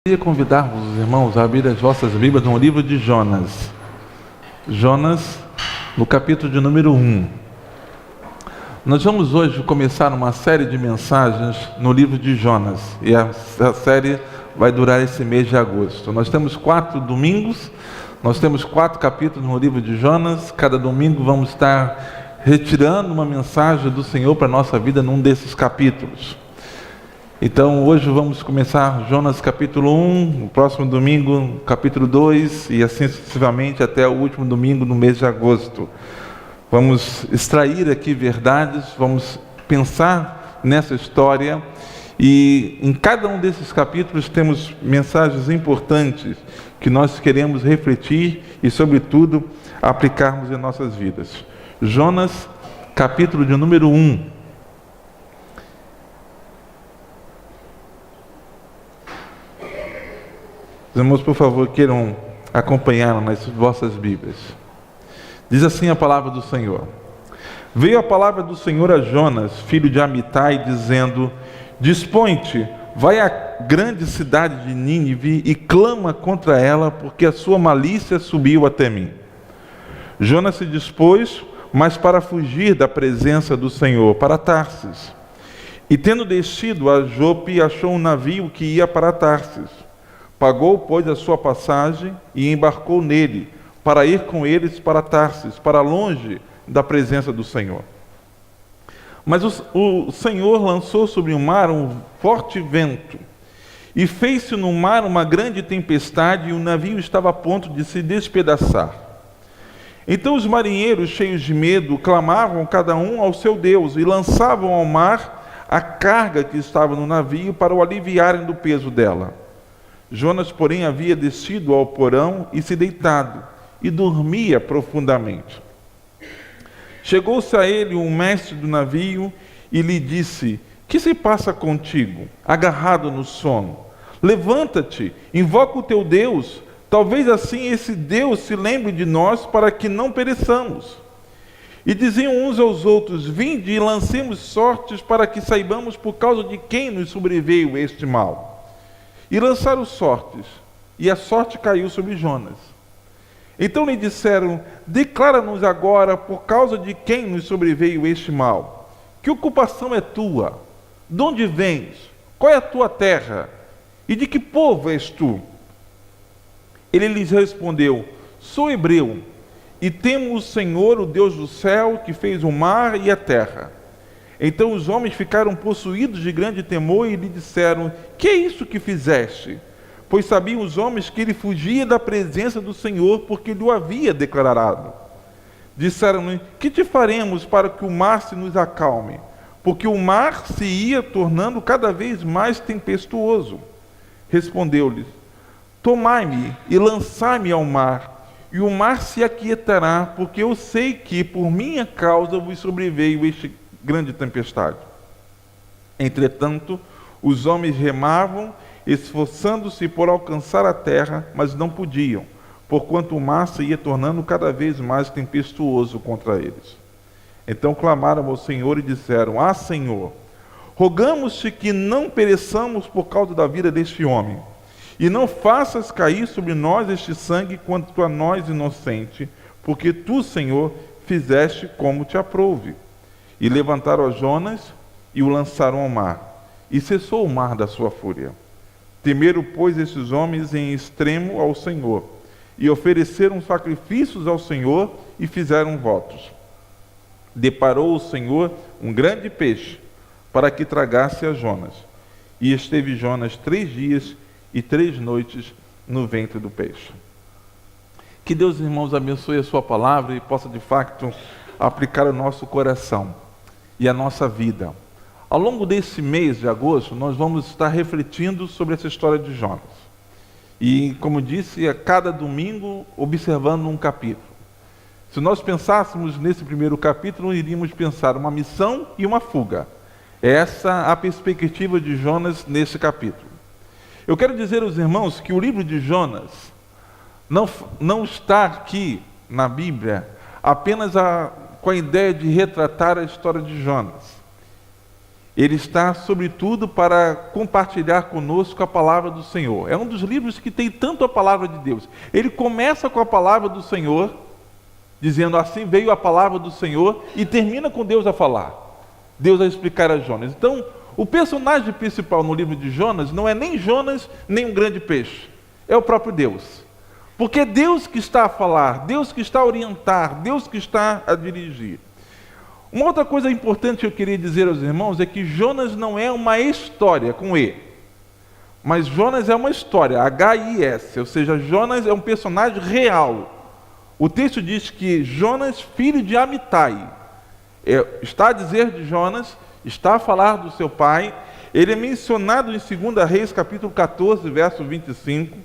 Eu queria convidar os irmãos a abrir as vossas Bíblias no livro de Jonas. Jonas, no capítulo de número 1. Nós vamos hoje começar uma série de mensagens no livro de Jonas. E a série vai durar esse mês de agosto. Nós temos 4 domingos, nós temos 4 capítulos no livro de Jonas. Cada domingo vamos estar retirando uma mensagem do Senhor para a nossa vida num desses capítulos. Então hoje vamos começar Jonas capítulo 1, no próximo domingo capítulo 2 e assim sucessivamente até o último domingo no mês de agosto. Vamos extrair aqui verdades, vamos pensar nessa história e em cada um desses capítulos temos mensagens importantes que nós queremos refletir e sobretudo aplicarmos em nossas vidas. Jonas capítulo de número 1. Os irmãos, por favor, queiram acompanhar nas vossas Bíblias. Diz assim a palavra do Senhor. Veio a palavra do Senhor a Jonas, filho de Amitai, dizendo: Dispõe-te, vai à grande cidade de Nínive e clama contra ela, porque a sua malícia subiu até mim. Jonas se dispôs, mas para fugir da presença do Senhor, para Tarsis. E tendo descido a Jope, achou um navio que ia para Tarsis. Pagou, pois, a sua passagem e embarcou nele, para ir com eles para Tarsis, para longe da presença do Senhor. Mas o Senhor lançou sobre o mar um forte vento, e fez-se no mar uma grande tempestade, e o navio estava a ponto de se despedaçar. Então os marinheiros, cheios de medo, clamavam cada um ao seu Deus, e lançavam ao mar a carga que estava no navio, para o aliviarem do peso dela. Jonas, porém, havia descido ao porão e se deitado, e dormia profundamente. Chegou-se a ele um mestre do navio e lhe disse: Que se passa contigo, agarrado no sono? Levanta-te, invoca o teu Deus, talvez assim esse Deus se lembre de nós, para que não pereçamos. E diziam uns aos outros: Vinde e lancemos sortes, para que saibamos por causa de quem nos sobreveio este mal. E lançaram sortes, e a sorte caiu sobre Jonas. Então lhe disseram: Declara-nos agora por causa de quem nos sobreveio este mal. Que ocupação é tua? De onde vens? Qual é a tua terra? E de que povo és tu? Ele lhes respondeu: Sou hebreu, e temo o Senhor, o Deus do céu, que fez o mar e a terra. Então os homens ficaram possuídos de grande temor e lhe disseram: Que é isso que fizeste? Pois sabiam os homens que ele fugia da presença do Senhor, porque lhe o havia declarado. Disseram-lhe: Que te faremos para que o mar se nos acalme? Porque o mar se ia tornando cada vez mais tempestuoso. Respondeu-lhes: Tomai-me e lançai-me ao mar, e o mar se aquietará, porque eu sei que por minha causa vos sobreveio este grande tempestade. Entretanto, os homens remavam, esforçando-se por alcançar a terra, mas não podiam, porquanto o mar se ia tornando cada vez mais tempestuoso contra eles. Então clamaram ao Senhor e disseram: Ah, Senhor, rogamos-te que não pereçamos por causa da vida deste homem, e não faças cair sobre nós este sangue quanto a nós inocente, porque tu, Senhor, fizeste como te aprouve. E levantaram a Jonas e o lançaram ao mar, e cessou o mar da sua fúria. Temeram, pois, esses homens em extremo ao Senhor, e ofereceram sacrifícios ao Senhor e fizeram votos. Deparou o Senhor um grande peixe, para que tragasse a Jonas. E esteve Jonas 3 dias e 3 noites no ventre do peixe. Que Deus, irmãos, abençoe a sua palavra e possa, de fato, aplicar o nosso coração e a nossa vida. Ao longo desse mês de agosto, nós vamos estar refletindo sobre essa história de Jonas. E, como disse, a cada domingo, observando um capítulo. Se nós pensássemos nesse primeiro capítulo, iríamos pensar uma missão e uma fuga. Essa a perspectiva de Jonas nesse capítulo. Eu quero dizer aos irmãos que o livro de Jonas não está aqui na Bíblia apenas com a ideia de retratar a história de Jonas. Ele está, sobretudo, para compartilhar conosco a palavra do Senhor. É um dos livros que tem tanto a palavra de Deus. Ele começa com a palavra do Senhor, dizendo assim veio a palavra do Senhor, e termina com Deus a falar, Deus a explicar a Jonas. Então, o personagem principal no livro de Jonas não é nem Jonas, nem um grande peixe. É o próprio Deus. Porque é Deus que está a falar, Deus que está a orientar, Deus que está a dirigir. Uma outra coisa importante que eu queria dizer aos irmãos é que Jonas não é uma história com E, mas Jonas é uma história, H-I-S, ou seja, Jonas é um personagem real. O texto diz que Jonas, filho de Amitai, está a dizer de Jonas, está a falar do seu pai. Ele é mencionado em 2 Reis, capítulo 14, verso 25,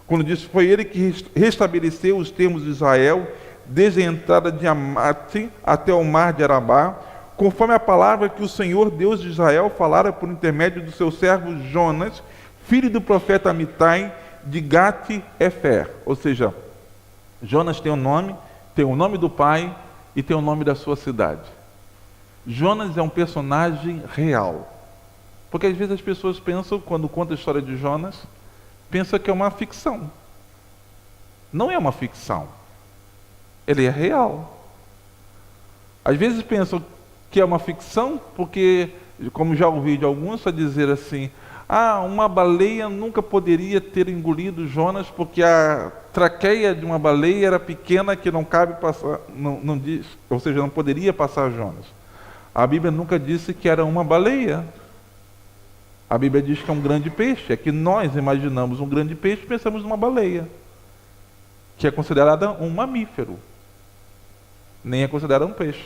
quando diz que foi ele que restabeleceu os termos de Israel, desde a entrada de Amate até o mar de Arabá, conforme a palavra que o Senhor Deus de Israel falara por intermédio do seu servo Jonas, filho do profeta Amitai, de Gate-Efer. Ou seja, Jonas tem o nome do pai e tem o nome da sua cidade. Jonas é um personagem real. Porque às vezes as pessoas pensam, quando conta a história de Jonas, pensam que é uma ficção. Não é uma ficção. Ele é real. Às vezes pensam que é uma ficção porque, como já ouvi de alguns, a dizer assim, uma baleia nunca poderia ter engolido Jonas porque a traqueia de uma baleia era pequena que não cabe passar, não diz, ou seja, não poderia passar Jonas. A Bíblia nunca disse que era uma baleia. A Bíblia diz que é um grande peixe. É que nós imaginamos um grande peixe e pensamos numa baleia, que é considerada um mamífero. Nem é considerada um peixe.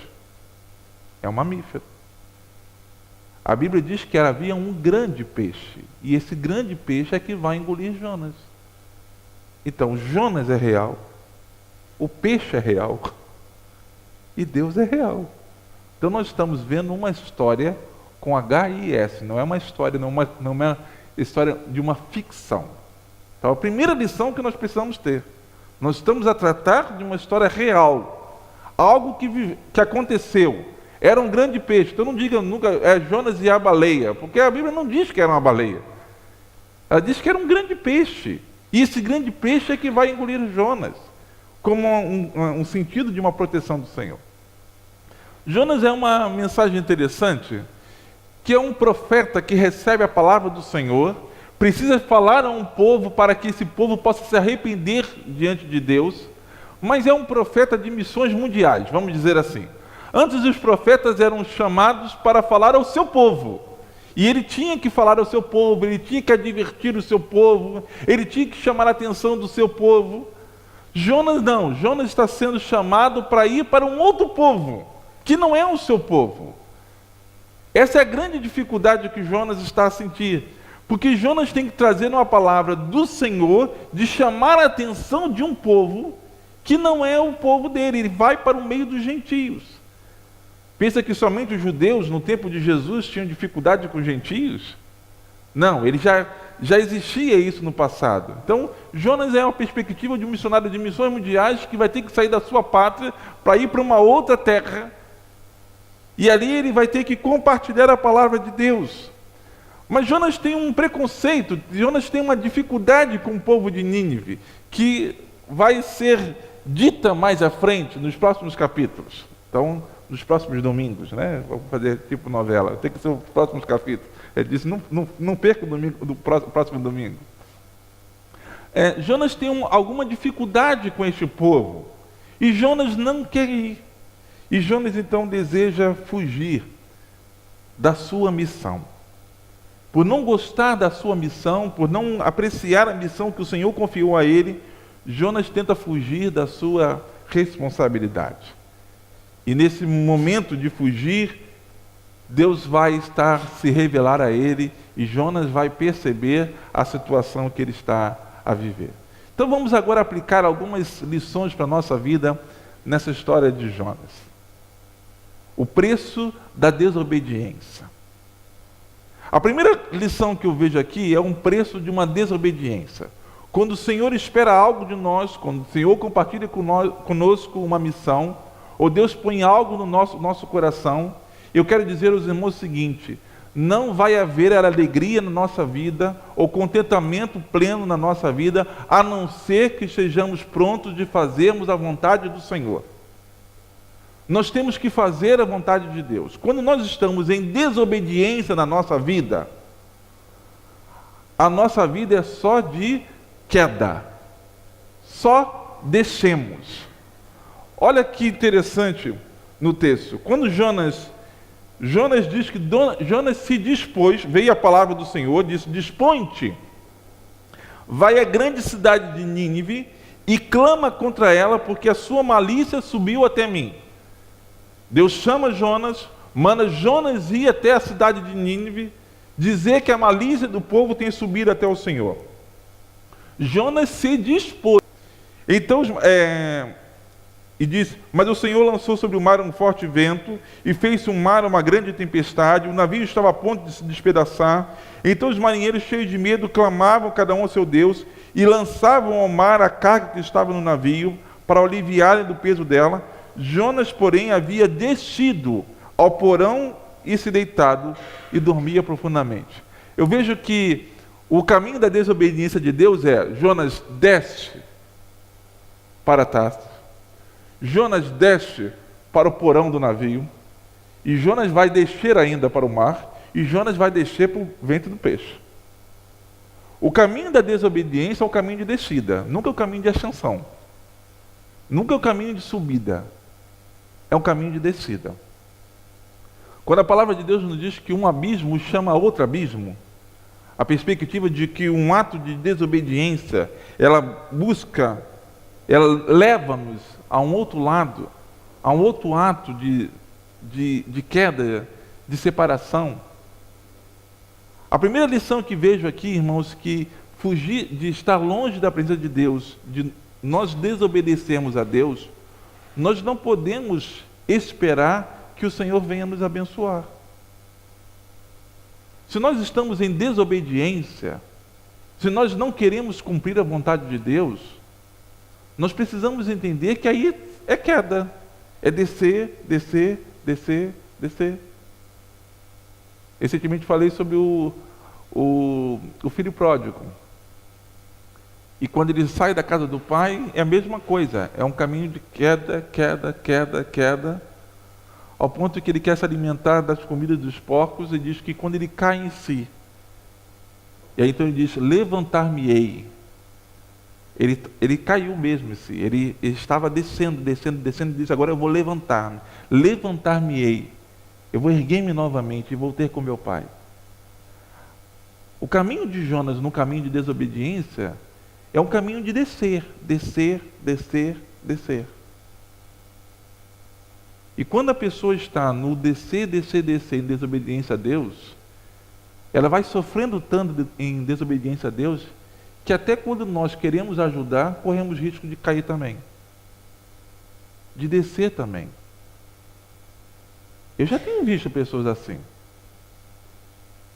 É um mamífero. A Bíblia diz que havia um grande peixe. E esse grande peixe é que vai engolir Jonas. Então, Jonas é real. O peixe é real. E Deus é real. Então nós estamos vendo uma história com H-I-S, não é uma história, não é uma história de uma ficção. Então a primeira lição que nós precisamos ter, nós estamos a tratar de uma história real, algo que aconteceu. Era um grande peixe, então não diga nunca Jonas e a baleia, porque a Bíblia não diz que era uma baleia. Ela diz que era um grande peixe, e esse grande peixe é que vai engolir Jonas, como um sentido de uma proteção do Senhor. Jonas é uma mensagem interessante, que é um profeta que recebe a palavra do Senhor, precisa falar a um povo para que esse povo possa se arrepender diante de Deus, mas é um profeta de missões mundiais, vamos dizer assim. Antes os profetas eram chamados para falar ao seu povo, e ele tinha que falar ao seu povo, ele tinha que advertir o seu povo, ele tinha que chamar a atenção do seu povo. Jonas não, Jonas está sendo chamado para ir para um outro povo, que não é o seu povo. Essa é a grande dificuldade que Jonas está a sentir, porque Jonas tem que trazer uma palavra do Senhor, de chamar a atenção de um povo que não é o povo dele, ele vai para o meio dos gentios. Pensa que somente os judeus no tempo de Jesus tinham dificuldade com os gentios? Não, ele já existia isso no passado. Então, Jonas é uma perspectiva de um missionário de missões mundiais que vai ter que sair da sua pátria para ir para uma outra terra. E ali ele vai ter que compartilhar a palavra de Deus. Mas Jonas tem um preconceito, Jonas tem uma dificuldade com o povo de Nínive, que vai ser dita mais à frente, nos próximos capítulos. Então, nos próximos domingos, né? Vamos fazer tipo novela, tem que ser os próximos capítulos. Ele disse, não perca o domingo, do próximo domingo. Jonas tem alguma dificuldade com este povo, e Jonas não quer ir. E Jonas então deseja fugir da sua missão. Por não gostar da sua missão, por não apreciar a missão que o Senhor confiou a ele, Jonas tenta fugir da sua responsabilidade. E nesse momento de fugir, Deus vai se revelar a ele, e Jonas vai perceber a situação que ele está a viver. Então vamos agora aplicar algumas lições para a nossa vida nessa história de Jonas. O preço da desobediência. A primeira lição que eu vejo aqui é um preço de uma desobediência. Quando o Senhor espera algo de nós, quando o Senhor compartilha conosco uma missão, ou Deus põe algo no nosso coração, eu quero dizer aos irmãos o seguinte: não vai haver alegria na nossa vida, ou contentamento pleno na nossa vida, a não ser que estejamos prontos de fazermos a vontade do Senhor. Nós temos que fazer a vontade de Deus. Quando nós estamos em desobediência na nossa vida, a nossa vida é só de queda, só descemos. Olha que interessante no texto, quando Jonas diz que Jonas se dispôs, veio a palavra do Senhor, disse: dispõe-te, vai à grande cidade de Nínive e clama contra ela, porque a sua malícia subiu até mim. Deus chama Jonas, manda Jonas ir até a cidade de Nínive, dizer que a malícia do povo tem subido até o Senhor. Jonas se dispôs. Então, e disse: mas o Senhor lançou sobre o mar um forte vento, e fez-se um mar uma grande tempestade, o navio estava a ponto de se despedaçar. Então os marinheiros, cheios de medo, clamavam cada um ao seu Deus, e lançavam ao mar a carga que estava no navio, para aliviarem do peso dela. Jonas, porém, havia descido ao porão e se deitado, e dormia profundamente. Eu vejo que o caminho da desobediência de Deus é: Jonas desce para Tarsis, Jonas desce para o porão do navio, e Jonas vai descer ainda para o mar, e Jonas vai descer para o ventre do peixe. O caminho da desobediência é o caminho de descida, nunca é o caminho de ascensão, nunca é o caminho de subida, é um caminho de descida. Quando a palavra de Deus nos diz que um abismo chama outro abismo, a perspectiva de que um ato de desobediência, ela leva-nos a um outro lado, a um outro ato de queda, de separação. A primeira lição que vejo aqui, irmãos, que fugir de estar longe da presença de Deus, de nós desobedecermos a Deus, nós não podemos esperar que o Senhor venha nos abençoar. Se nós estamos em desobediência, se nós não queremos cumprir a vontade de Deus, nós precisamos entender que aí é queda, é descer, descer, descer, descer. Recentemente falei sobre o filho pródigo. E quando ele sai da casa do pai, é a mesma coisa, é um caminho de queda, queda, queda, queda, ao ponto que ele quer se alimentar das comidas dos porcos, e diz que quando ele cai em si, e aí então ele diz: levantar-me-ei. Ele caiu mesmo em si, ele estava descendo, descendo, descendo, e disse: agora eu vou levantar-me, levantar-me-ei, eu vou erguer-me novamente e vou ter com meu pai. O caminho de Jonas no caminho de desobediência é um caminho de descer, descer, descer, descer. E quando a pessoa está no descer, descer, descer, em desobediência a Deus, ela vai sofrendo tanto em desobediência a Deus, que até quando nós queremos ajudar, corremos risco de cair também, de descer também. Eu já tenho visto pessoas assim,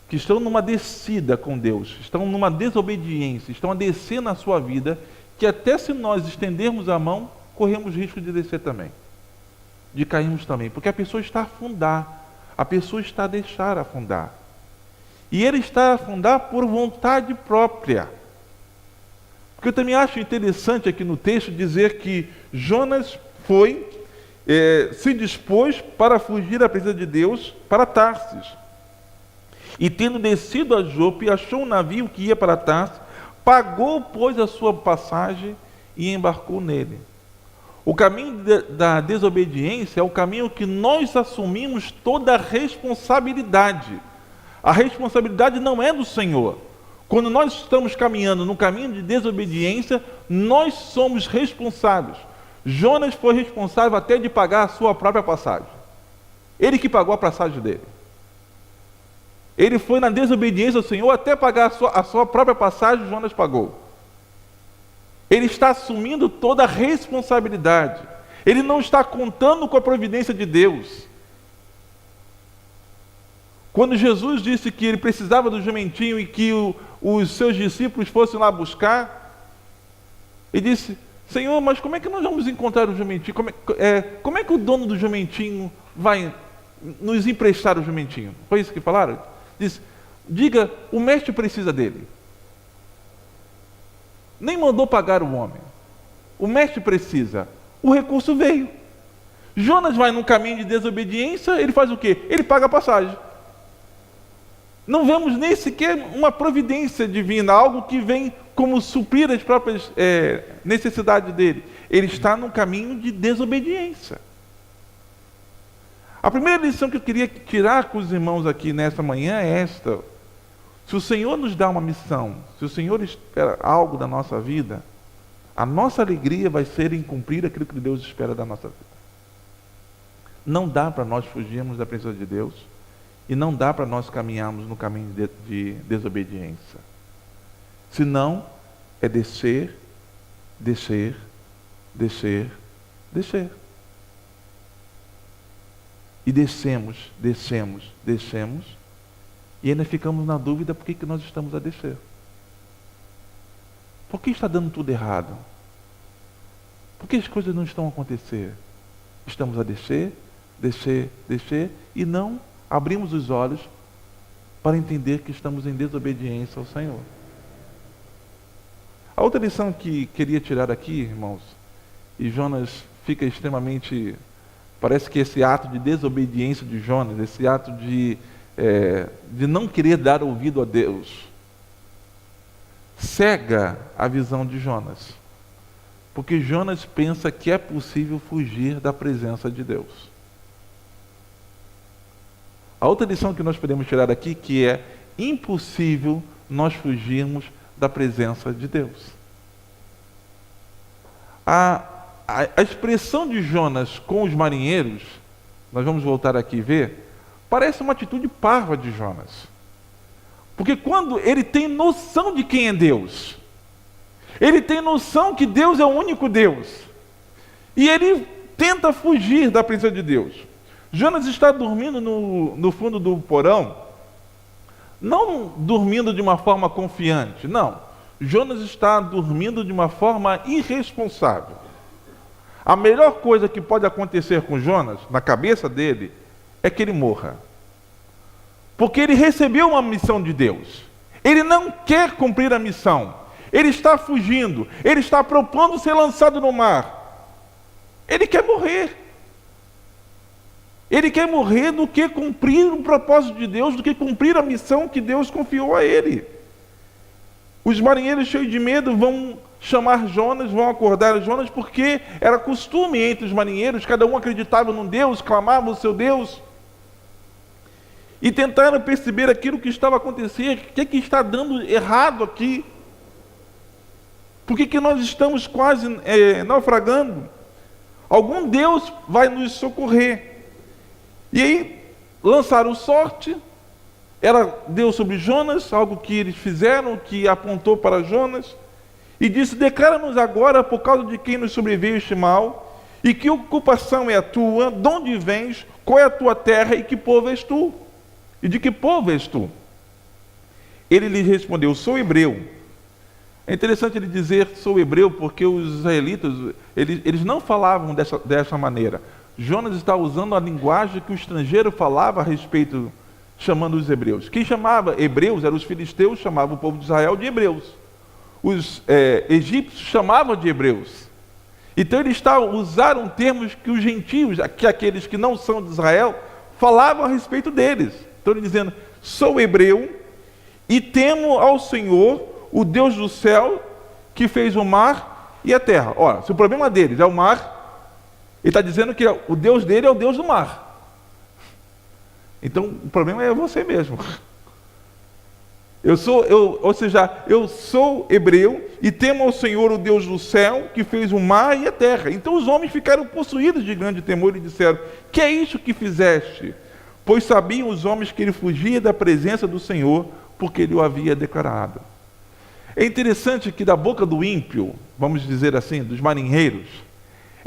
que estão numa descida com Deus, estão numa desobediência, estão a descer na sua vida, que até se nós estendermos a mão, corremos risco de descer também, de cairmos também, porque a pessoa está a afundar, a pessoa está a deixar afundar, e ele está a afundar por vontade própria. Porque eu também acho interessante aqui no texto dizer que Jonas se dispôs para fugir da presença de Deus para Tarsis. E tendo descido a Jope, achou um navio que ia para Tarsis, pagou, pois, a sua passagem e embarcou nele. O caminho da desobediência é o caminho que nós assumimos toda a responsabilidade. A responsabilidade não é do Senhor. Quando nós estamos caminhando no caminho de desobediência, nós somos responsáveis. Jonas foi responsável até de pagar a sua própria passagem. Ele que pagou a passagem dele. Ele foi na desobediência ao Senhor até pagar a sua própria passagem. Jonas pagou. Ele está assumindo toda a responsabilidade. Ele não está contando com a providência de Deus. Quando Jesus disse que ele precisava do jumentinho e que os seus discípulos fossem lá buscar, ele disse: Senhor, mas como é que nós vamos encontrar o jumentinho? Como é que o dono do jumentinho vai nos emprestar o jumentinho? Foi isso que falaram? Diz, diga, o mestre precisa dele. Nem mandou pagar o homem. O mestre precisa. O recurso veio. Jonas vai num caminho de desobediência, ele faz o quê? Ele paga a passagem. Não vemos nem sequer uma providência divina, algo que vem como suprir as próprias necessidades dele. Ele está num caminho de desobediência. A primeira lição que eu queria tirar com os irmãos aqui nesta manhã é esta. Se o Senhor nos dá uma missão, se o Senhor espera algo da nossa vida, a nossa alegria vai ser em cumprir aquilo que Deus espera da nossa vida. Não dá para nós fugirmos da presença de Deus e não dá para nós caminharmos no caminho de desobediência. Senão, é descer, descer, descer, descer. E descemos, descemos, descemos, e ainda ficamos na dúvida por que nós estamos a descer. Por que está dando tudo errado? Por que as coisas não estão a acontecer? Estamos a descer, descer, descer, e não abrimos os olhos para entender que estamos em desobediência ao Senhor. A outra lição que queria tirar aqui, irmãos, e Jonas fica extremamente... Parece que esse ato de desobediência de Jonas, esse ato de não querer dar ouvido a Deus, cega a visão de Jonas. Porque Jonas pensa que é possível fugir da presença de Deus. A outra lição que nós podemos tirar aqui, que é impossível nós fugirmos da presença de Deus. A expressão de Jonas com os marinheiros, nós vamos voltar aqui e ver, parece uma atitude parva de Jonas. Porque quando ele tem noção de quem é Deus, ele tem noção que Deus é o único Deus, e ele tenta fugir da presença de Deus. Jonas está dormindo no fundo do porão, não dormindo de uma forma confiante, não. Jonas está dormindo de uma forma irresponsável. A melhor coisa que pode acontecer com Jonas, na cabeça dele, é que ele morra. Porque ele recebeu uma missão de Deus. Ele não quer cumprir a missão. Ele está fugindo. Ele está propondo ser lançado no mar. Ele quer morrer. Ele quer morrer do que cumprir o propósito de Deus, do que cumprir a missão que Deus confiou a ele. Os marinheiros cheios de medo vão chamar Jonas, vão acordar Jonas, porque era costume entre os marinheiros, cada um acreditava num Deus, clamava o seu Deus, e tentaram perceber aquilo que estava acontecendo, o que está dando errado aqui, por que nós estamos quase naufragando? Algum Deus vai nos socorrer. E aí lançaram sorte, ela deu sobre Jonas, algo que eles fizeram, que apontou para Jonas, e disse: declara-nos agora por causa de quem nos sobreveio este mal, e que ocupação é a tua, de onde vens, qual é a tua terra e que povo és tu? E de que povo és tu? Ele lhe respondeu: sou hebreu. É interessante ele dizer sou hebreu, porque os israelitas, eles não falavam dessa maneira. Jonas está usando a linguagem que o estrangeiro falava a respeito, chamando os hebreus. Quem chamava hebreus eram os filisteus, chamavam o povo de Israel de hebreus. Os egípcios chamavam de hebreus. Então eles usaram termos que os gentios, que aqueles que não são de Israel, falavam a respeito deles. Então ele dizendo: sou hebreu e temo ao Senhor, o Deus do céu, que fez o mar e a terra. Ora, se o problema deles é o mar, ele está dizendo que o Deus dele é o Deus do mar. Então o problema é você mesmo. Eu sou hebreu e temo ao Senhor, o Deus do céu, que fez o mar e a terra. Então os homens ficaram possuídos de grande temor e disseram: que é isso que fizeste? Pois sabiam os homens que ele fugia da presença do Senhor, porque ele o havia declarado. É interessante que da boca do ímpio, vamos dizer assim, dos marinheiros,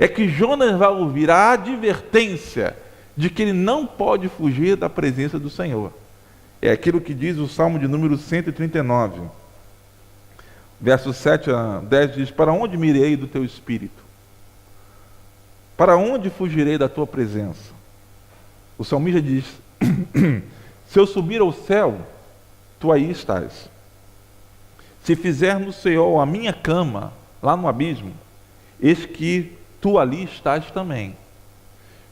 é que Jonas vai ouvir a advertência de que ele não pode fugir da presença do Senhor. É aquilo que diz o Salmo de número 139. Versos 7 a 10 diz: para onde me irei do teu espírito? Para onde fugirei da tua presença? O salmista diz: Se eu subir ao céu, tu aí estás. Se fizer no Seol a minha cama, lá no abismo, eis que tu ali estás também.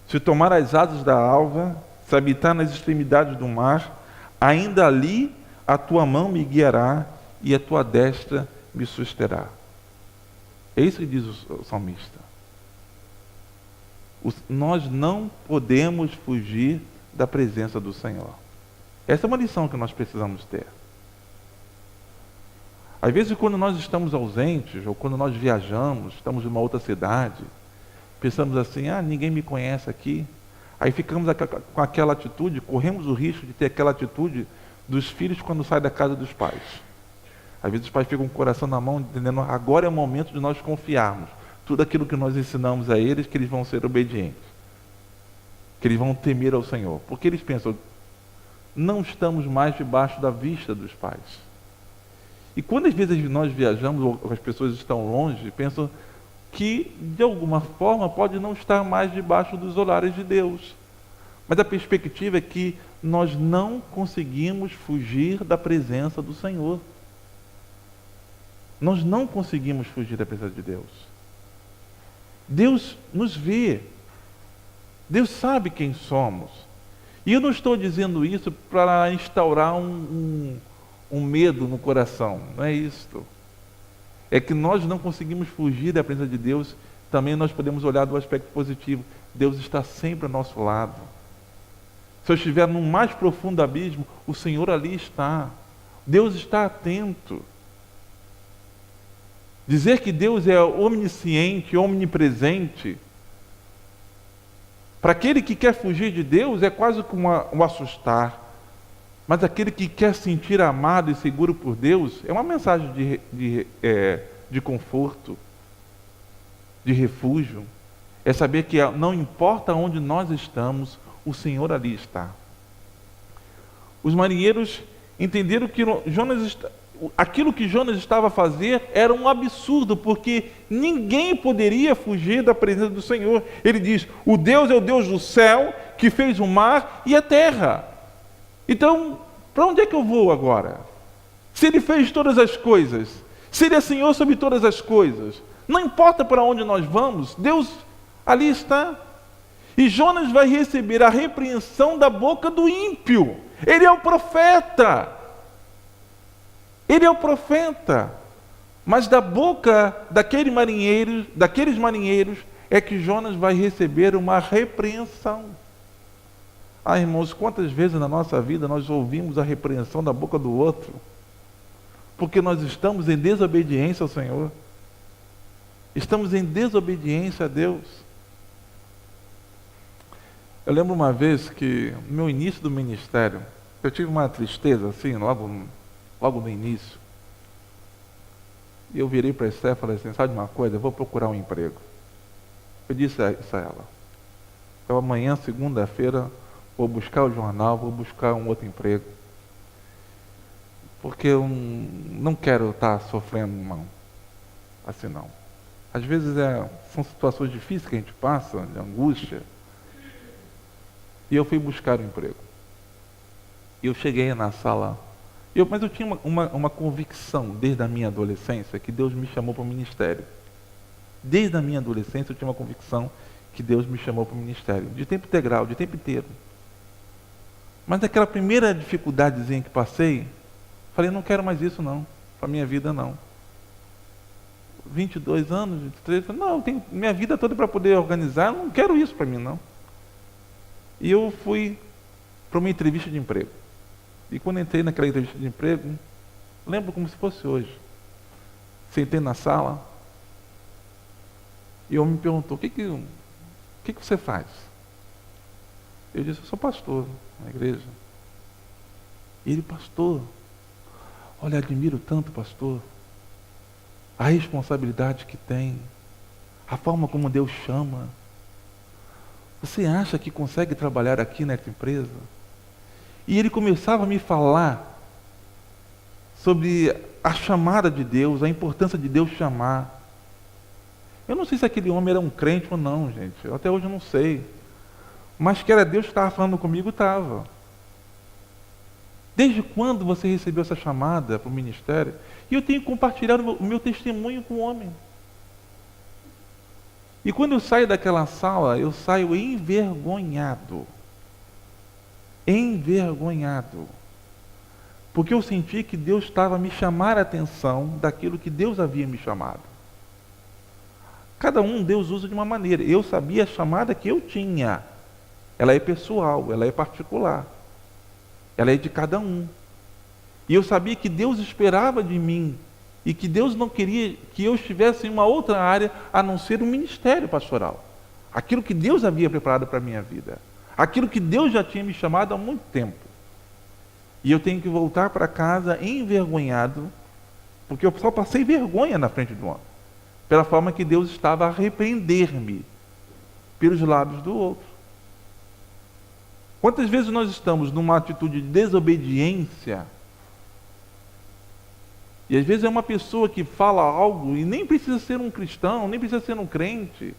Se tomar as asas da alva, se habitar nas extremidades do mar, ainda ali a tua mão me guiará e a tua destra me susterá. É isso que diz o salmista. Nós não podemos fugir da presença do Senhor. Essa é uma lição que nós precisamos ter. Às vezes, quando nós estamos ausentes, ou quando nós viajamos, estamos em uma outra cidade, pensamos assim, ninguém me conhece aqui. Aí ficamos com aquela atitude, corremos o risco de ter aquela atitude dos filhos quando saem da casa dos pais. Às vezes os pais ficam com o coração na mão, entendendo, agora é o momento de nós confiarmos. Tudo aquilo que nós ensinamos a eles, que eles vão ser obedientes. Que eles vão temer ao Senhor. Porque eles pensam, não estamos mais debaixo da vista dos pais. E quando às vezes nós viajamos, ou as pessoas estão longe, pensam que de alguma forma pode não estar mais debaixo dos olhares de Deus. Mas a perspectiva é que nós não conseguimos fugir da presença do Senhor. Nós não conseguimos fugir da presença de Deus. Deus nos vê. Deus sabe quem somos. E eu não estou dizendo isso para instaurar um medo no coração. Não é isso. É que nós não conseguimos fugir da presença de Deus. Também nós podemos olhar do aspecto positivo. Deus está sempre ao nosso lado. Se eu estiver no mais profundo abismo, o Senhor ali está. Deus está atento. Dizer que Deus é onisciente, omnipresente, para aquele que quer fugir de Deus é quase como um assustar. Mas aquele que quer sentir amado e seguro por Deus, é uma mensagem de conforto, de refúgio. É saber que não importa onde nós estamos, o Senhor ali está. Os marinheiros entenderam que aquilo que Jonas estava a fazer era um absurdo, porque ninguém poderia fugir da presença do Senhor. Ele diz, o Deus é o Deus do céu, que fez o mar e a terra. Então, para onde é que eu vou agora? Se Ele fez todas as coisas, se Ele é Senhor sobre todas as coisas, não importa para onde nós vamos, Deus ali está. E Jonas vai receber a repreensão da boca do ímpio. Ele é o profeta. Ele é o profeta. Mas da boca daqueles marinheiros, é que Jonas vai receber uma repreensão. Irmãos, quantas vezes na nossa vida nós ouvimos a repreensão da boca do outro? Porque nós estamos em desobediência ao Senhor. Estamos em desobediência a Deus. Eu lembro uma vez que, no meu início do ministério, eu tive uma tristeza assim, logo no início. E eu virei para a Esther e falei assim, sabe de uma coisa? Eu vou procurar um emprego. Eu disse isso a ela. Então amanhã, segunda-feira, vou buscar o jornal, vou buscar um outro emprego. Porque eu não quero estar sofrendo, não. Assim não. Às vezes são situações difíceis que a gente passa, de angústia. E eu fui buscar um emprego. E eu cheguei na sala. Mas eu tinha uma convicção, desde a minha adolescência, que Deus me chamou para o ministério. Desde a minha adolescência eu tinha uma convicção que Deus me chamou para o ministério. De tempo integral, de tempo inteiro. Mas naquela primeira dificuldadezinha que passei, falei, não quero mais isso não, para a minha vida não. 22 anos, 23, falei, não, eu tenho minha vida toda para poder organizar, eu não quero isso para mim não. E eu fui para uma entrevista de emprego. E quando entrei naquela entrevista de emprego, lembro como se fosse hoje. Sentei na sala, e eu me perguntou, o que você faz? Eu disse, eu sou pastor na igreja. E ele, pastor, olha, admiro tanto, pastor, a responsabilidade que tem, a forma como Deus chama. Você acha que consegue trabalhar aqui nessa empresa? E ele começava a me falar sobre a chamada de Deus, a importância de Deus chamar. Eu não sei se aquele homem era um crente ou não, gente. Até hoje eu não sei. Mas que era Deus que estava falando comigo, estava. Desde quando você recebeu essa chamada para o ministério? E eu tenho compartilhado o meu testemunho com o homem. E quando eu saio daquela sala, eu saio envergonhado. Envergonhado. Porque eu senti que Deus estava a me chamar a atenção daquilo que Deus havia me chamado. Cada um Deus usa de uma maneira. Eu sabia a chamada que eu tinha. Ela é pessoal, ela é particular. Ela é de cada um. E eu sabia que Deus esperava de mim e que Deus não queria que eu estivesse em uma outra área a não ser o ministério pastoral. Aquilo que Deus havia preparado para a minha vida. Aquilo que Deus já tinha me chamado há muito tempo. E eu tenho que voltar para casa envergonhado, porque eu só passei vergonha na frente do homem, pela forma que Deus estava a repreender-me pelos lábios do outro. Quantas vezes nós estamos numa atitude de desobediência, e às vezes é uma pessoa que fala algo, e nem precisa ser um cristão, nem precisa ser um crente,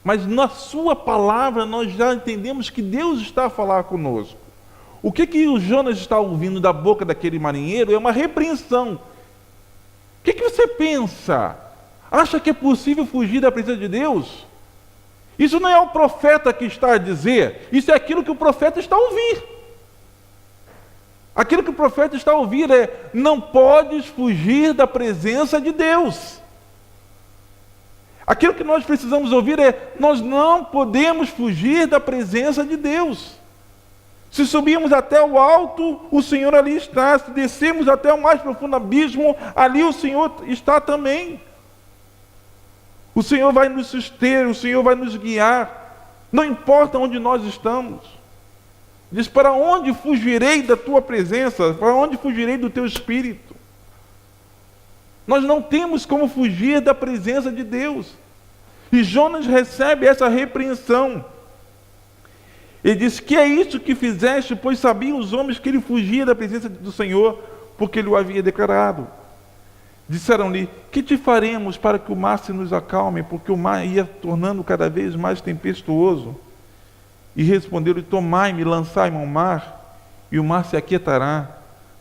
mas na sua palavra nós já entendemos que Deus está a falar conosco. O que o Jonas está ouvindo da boca daquele marinheiro é uma repreensão. O que você pensa? Acha que é possível fugir da presença de Deus? Isso não é o profeta que está a dizer, isso é aquilo que o profeta está a ouvir. Aquilo que o profeta está a ouvir é: não podes fugir da presença de Deus. Aquilo que nós precisamos ouvir é: nós não podemos fugir da presença de Deus. Se subirmos até o alto, o Senhor ali está. Se descermos até o mais profundo abismo, ali o Senhor está também. O Senhor vai nos suster, o Senhor vai nos guiar. Não importa onde nós estamos. Diz: para onde fugirei da tua presença? Para onde fugirei do teu Espírito? Nós não temos como fugir da presença de Deus. E Jonas recebe essa repreensão. Ele diz: que é isso que fizeste, pois sabiam os homens que ele fugia da presença do Senhor, porque ele o havia declarado. Disseram-lhe: que te faremos para que o mar se nos acalme, porque o mar ia tornando cada vez mais tempestuoso? E respondeu-lhe: tomai-me, lançai-me ao mar, e o mar se aquietará,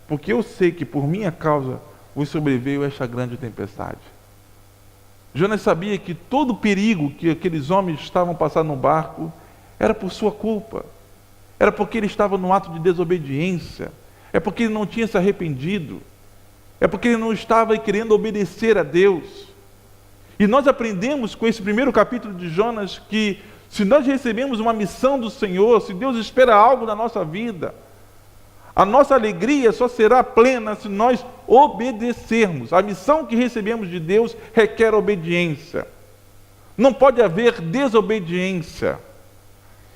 porque eu sei que por minha causa vos sobreveio esta grande tempestade. Jonas sabia que todo o perigo que aqueles homens estavam passando no barco era por sua culpa, era porque ele estava no ato de desobediência, é porque ele não tinha se arrependido, é porque ele não estava querendo obedecer a Deus. E nós aprendemos com esse primeiro capítulo de Jonas que, se nós recebemos uma missão do Senhor, se Deus espera algo da nossa vida, a nossa alegria só será plena se nós obedecermos. A missão que recebemos de Deus requer obediência. Não pode haver desobediência.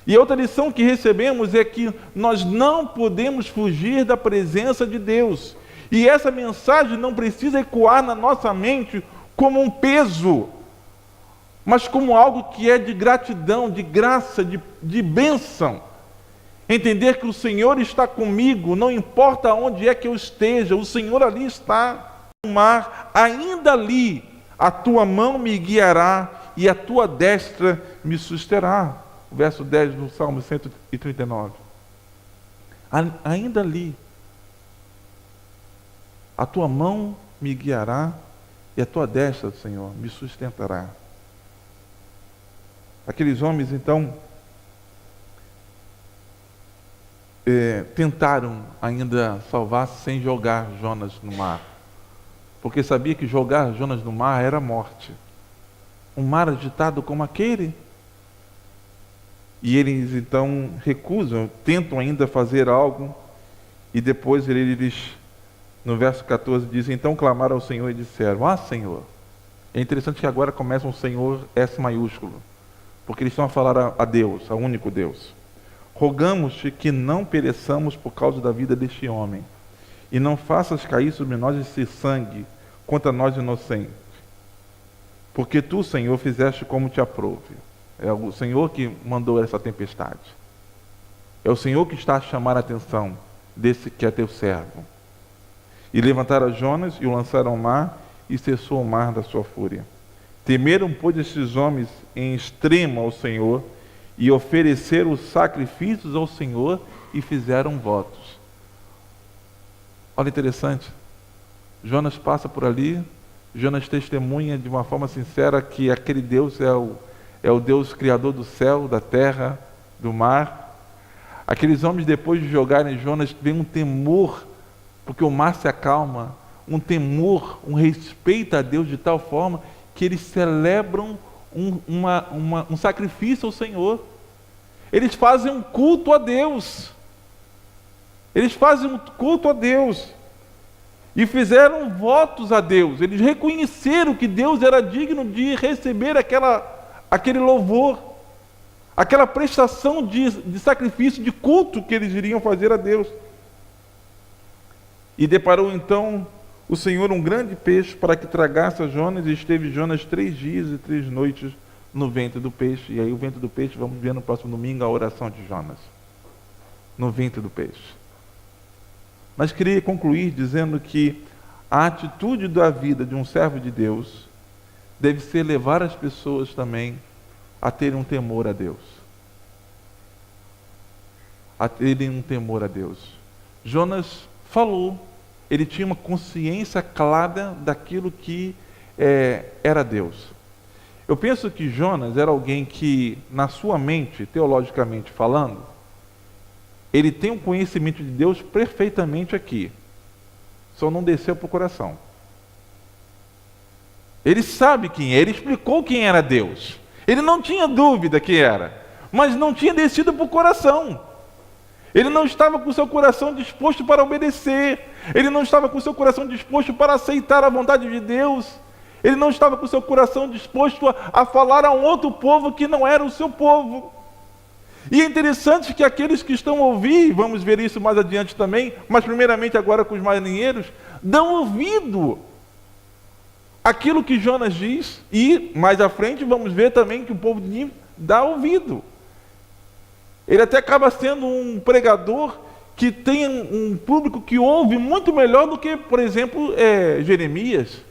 E outra lição que recebemos é que nós não podemos fugir da presença de Deus. E essa mensagem não precisa ecoar na nossa mente como um peso, mas como algo que é de gratidão, de graça, de bênção. Entender que o Senhor está comigo, não importa onde é que eu esteja, o Senhor ali está. No mar, ainda ali, a tua mão me guiará e a tua destra me susterá. O verso 10 do Salmo 139. Ainda ali, a tua mão me guiará e a tua destra, Senhor, me sustentará. Aqueles homens, então, tentaram ainda salvar-se sem jogar Jonas no mar, porque sabia que jogar Jonas no mar era morte. Um mar agitado como aquele. E eles então recusam, tentam ainda fazer algo, e depois eles, no verso 14, dizem: então clamaram ao Senhor e disseram: ah, Senhor. É interessante que agora começa um Senhor S maiúsculo, porque eles estão a falar a Deus, ao único Deus. Rogamos-te que não pereçamos por causa da vida deste homem, e não faças cair sobre nós esse sangue contra nós inocentes, porque tu, Senhor, fizeste como te aprouve. É o Senhor que mandou essa tempestade. É o Senhor que está a chamar a atenção desse que é teu servo. E levantaram Jonas e o lançaram ao mar, e cessou o mar da sua fúria. Temeram, pois, estes homens em extremo ao Senhor, e ofereceram sacrifícios ao Senhor, e fizeram votos. Olha, interessante. Jonas passa por ali, Jonas testemunha de uma forma sincera que aquele Deus é o Deus criador do céu, da terra, do mar. Aqueles homens, depois de jogarem Jonas, vem um temor, porque o mar se acalma, um temor, um respeito a Deus de tal forma que eles celebram um sacrifício ao Senhor. Eles fazem um culto a Deus. Eles fazem um culto a Deus. E fizeram votos a Deus. Eles reconheceram que Deus era digno de receber aquele louvor, aquela prestação de sacrifício, de culto que eles iriam fazer a Deus. E deparou então o Senhor um grande peixe para que tragasse a Jonas, e esteve Jonas 3 dias e 3 noites no ventre do peixe. E aí o ventre do peixe, vamos ver no próximo domingo a oração de Jonas. No ventre do peixe. Mas queria concluir dizendo que a atitude da vida de um servo de Deus deve ser levar as pessoas também a terem um temor a Deus. A terem um temor a Deus. Jonas falou, ele tinha uma consciência clara daquilo que era Deus. Eu penso que Jonas era alguém que, na sua mente, teologicamente falando, ele tem um conhecimento de Deus perfeitamente aqui, só não desceu para o coração. Ele sabe quem é, ele explicou quem era Deus. Ele não tinha dúvida quem era, mas não tinha descido para o coração. Ele não estava com o seu coração disposto para obedecer. Ele não estava com o seu coração disposto para aceitar a vontade de Deus. Ele não estava com o seu coração disposto a falar a um outro povo que não era o seu povo. E é interessante que aqueles que estão a ouvir, vamos ver isso mais adiante também, mas primeiramente agora com os marinheiros, dão ouvido àquilo que Jonas diz, e mais à frente vamos ver também que o povo de Nínive dá ouvido. Ele até acaba sendo um pregador que tem um público que ouve muito melhor do que, por exemplo, Jeremias,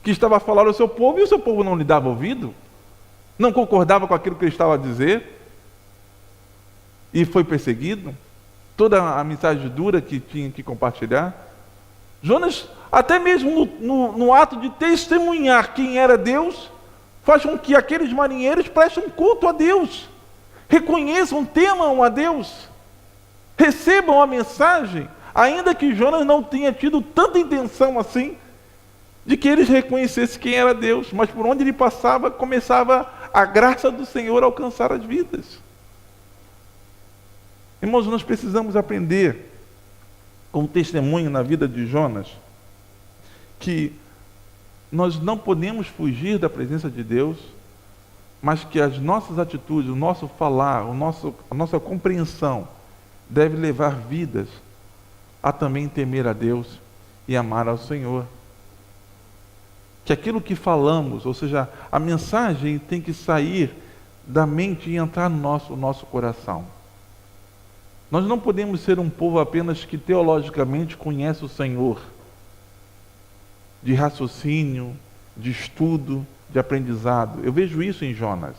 que estava a falar ao seu povo e o seu povo não lhe dava ouvido, não concordava com aquilo que ele estava a dizer, e foi perseguido, toda a mensagem dura que tinha que compartilhar. Jonas, até mesmo no ato de testemunhar quem era Deus, faz com que aqueles marinheiros prestem culto a Deus, reconheçam, temam a Deus, recebam a mensagem, ainda que Jonas não tenha tido tanta intenção assim, de que eles reconhecessem quem era Deus, mas por onde ele passava, começava a graça do Senhor a alcançar as vidas. Irmãos, nós precisamos aprender, como testemunho na vida de Jonas, que nós não podemos fugir da presença de Deus, mas que as nossas atitudes, o nosso falar, a nossa compreensão deve levar vidas a também temer a Deus e amar ao Senhor. Que aquilo que falamos, ou seja, a mensagem tem que sair da mente e entrar no nosso coração. Nós não podemos ser um povo apenas que teologicamente conhece o Senhor, de raciocínio, de estudo, de aprendizado. Eu vejo isso em Jonas.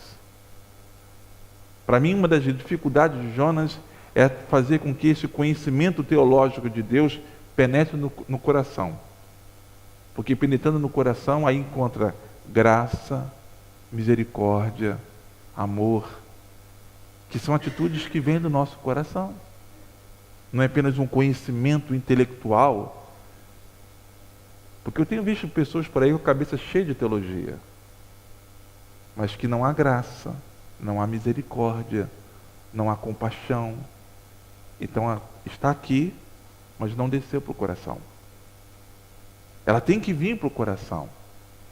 Para mim, uma das dificuldades de Jonas é fazer com que esse conhecimento teológico de Deus penetre no coração. Porque penetrando no coração, aí encontra graça, misericórdia, amor, que são atitudes que vêm do nosso coração. Não é apenas um conhecimento intelectual, porque eu tenho visto pessoas por aí com a cabeça cheia de teologia, mas que não há graça, não há misericórdia, não há compaixão. Então está aqui, mas não desceu para o coração. Ela tem que vir para o coração,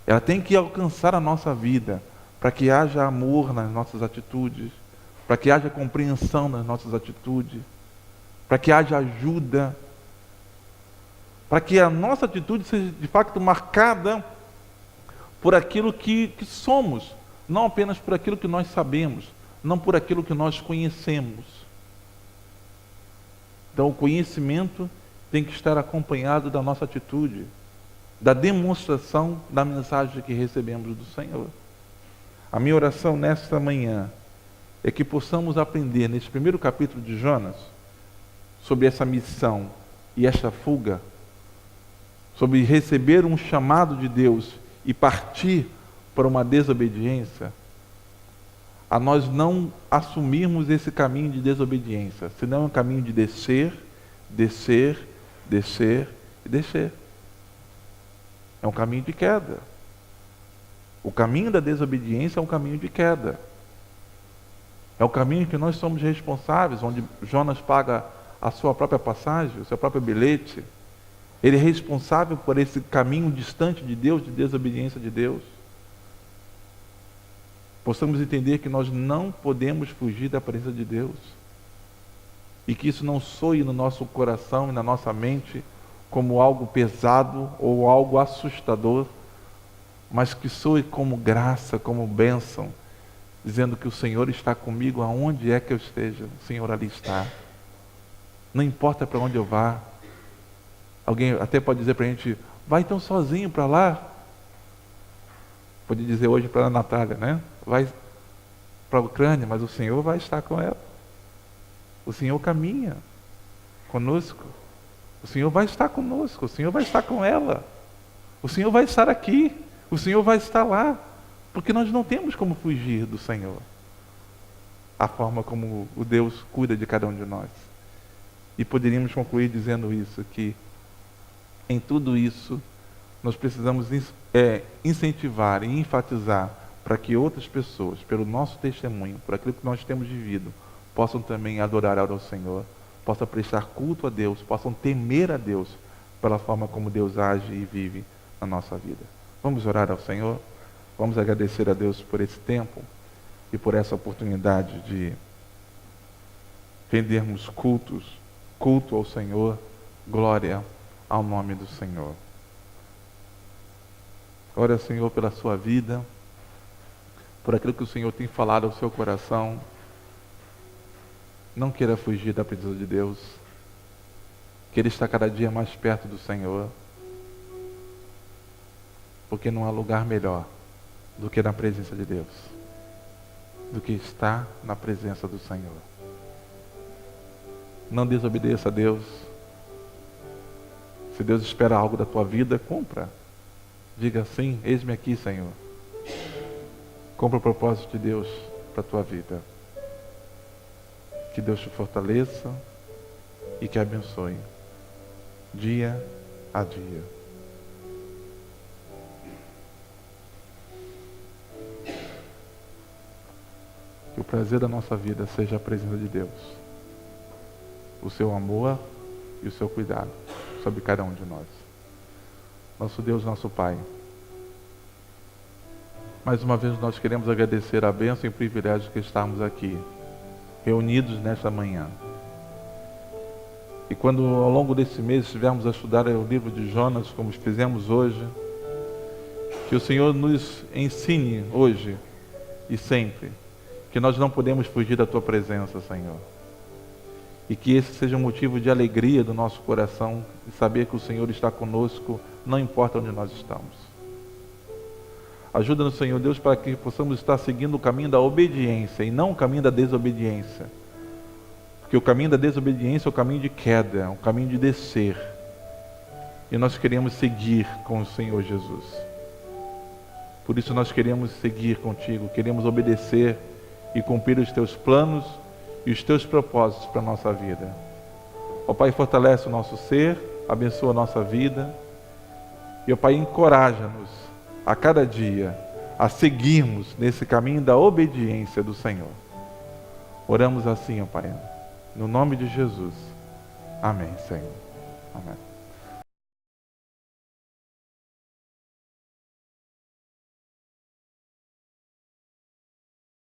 ela tem que alcançar a nossa vida, para que haja amor nas nossas atitudes, para que haja compreensão nas nossas atitudes, para que haja ajuda, para que a nossa atitude seja de fato marcada por aquilo que somos, não apenas por aquilo que nós sabemos, não por aquilo que nós conhecemos. Então o conhecimento tem que estar acompanhado da nossa atitude, da demonstração da mensagem que recebemos do Senhor. A minha oração nesta manhã é que possamos aprender, nesse primeiro capítulo de Jonas, sobre essa missão e esta fuga, sobre receber um chamado de Deus e partir para uma desobediência, a nós não assumirmos esse caminho de desobediência, senão é um caminho de descer, descer, descer e descer. É um caminho de queda. O caminho da desobediência é um caminho de queda. É o caminho que nós somos responsáveis, onde Jonas paga a sua própria passagem, o seu próprio bilhete. Ele é responsável por esse caminho distante de Deus, de desobediência de Deus. Possamos entender que nós não podemos fugir da presença de Deus. E que isso não soe no nosso coração e na nossa mente como algo pesado ou algo assustador, mas que soe como graça, como bênção, dizendo que o Senhor está comigo aonde é que eu esteja, o Senhor ali está. Não importa para onde eu vá. Alguém até pode dizer para a gente, vai então sozinho para lá. Pode dizer hoje para a Natália, né? Vai para a Ucrânia, mas o Senhor vai estar com ela. O Senhor caminha conosco. O Senhor vai estar conosco, o Senhor vai estar com ela. O Senhor vai estar aqui, o Senhor vai estar lá. Porque nós não temos como fugir do Senhor. A forma como o Deus cuida de cada um de nós. E poderíamos concluir dizendo isso, que em tudo isso nós precisamos incentivar e enfatizar para que outras pessoas, pelo nosso testemunho, por aquilo que nós temos vivido, possam também adorar ao Senhor, possam prestar culto a Deus, possam temer a Deus pela forma como Deus age e vive na nossa vida. Vamos orar ao Senhor? Vamos agradecer a Deus por esse tempo e por essa oportunidade de rendermos culto ao Senhor, glória ao nome do Senhor. Ora, Senhor, pela sua vida, por aquilo que o Senhor tem falado ao seu coração. Não queira fugir da presença de Deus. Queira estar cada dia mais perto do Senhor. Porque não há lugar melhor do que na presença de Deus, do que estar na presença do Senhor. Não desobedeça a Deus. Se Deus espera algo da tua vida, cumpra. Diga assim, eis-me aqui, Senhor. Cumpra o propósito de Deus para a tua vida. Que Deus te fortaleça e que abençoe dia a dia. Que o prazer da nossa vida seja a presença de Deus, o seu amor e o seu cuidado sobre cada um de nós. Nosso Deus, nosso Pai, mais uma vez nós queremos agradecer a bênção e o privilégio que estamos aqui, reunidos nesta manhã. E quando ao longo desse mês estivermos a estudar o livro de Jonas, como fizemos hoje, que o Senhor nos ensine hoje e sempre que nós não podemos fugir da Tua presença, Senhor. E que esse seja um motivo de alegria do nosso coração, de saber que o Senhor está conosco, não importa onde nós estamos. Ajuda-nos, Senhor Deus, para que possamos estar seguindo o caminho da obediência e não o caminho da desobediência. Porque o caminho da desobediência é o caminho de queda, é o caminho de descer. E nós queremos seguir com o Senhor Jesus. Por isso nós queremos seguir contigo, queremos obedecer e cumprir os teus planos e os teus propósitos para a nossa vida. Ó Pai, fortalece o nosso ser, abençoa a nossa vida. E ó Pai, encoraja-nos a cada dia a seguirmos nesse caminho da obediência do Senhor. Oramos assim, ó Pai, no nome de Jesus. Amém, Senhor. Amém.